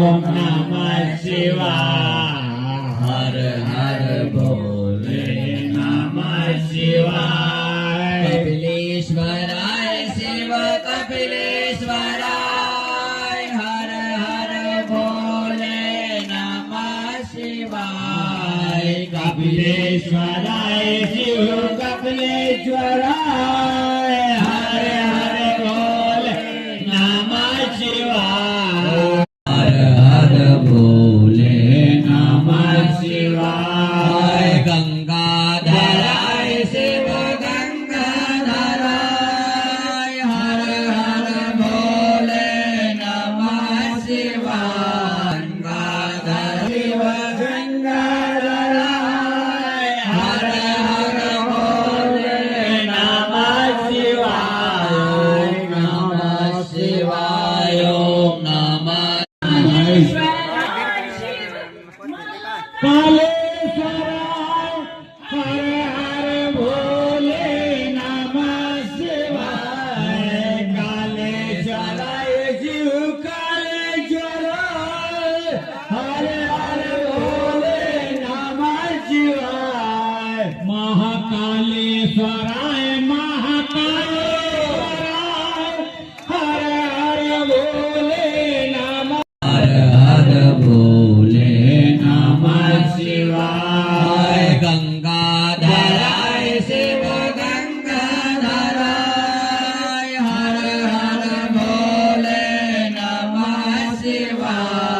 ओम नमः शिवाय। हर हर भोले नमः शिवाय। कपिलेश्वराय शिव कपिलेश्वराय। हर हर भोले नमः शिवाय। कपिलेश्वराय शिव कपिलेश्वराय। हर हर भोले नमः शिवाय। हर हर भोले नमः शिवाय। गंगाधराय शिव गंगाधराय। हर हर भोले नमः शिवाय। गंगाधर शिव गंगाधराय। हर हर भोले नमः शिवाय। नमः शिवाय। ओम नमः कालेश्वराय। हर हर भोले नमः शिवाय। कालेश्वराय शिव कालेश्वराय। हर हर भोले नमः शिवाय। महाकालेश्वराय महाकालेश्वराय। हर हर भोले नमः। हर हर भोले नमः शिवाय। गंगाधराय शिव गंगाधराय। हर हर भोले नमः शिवाय।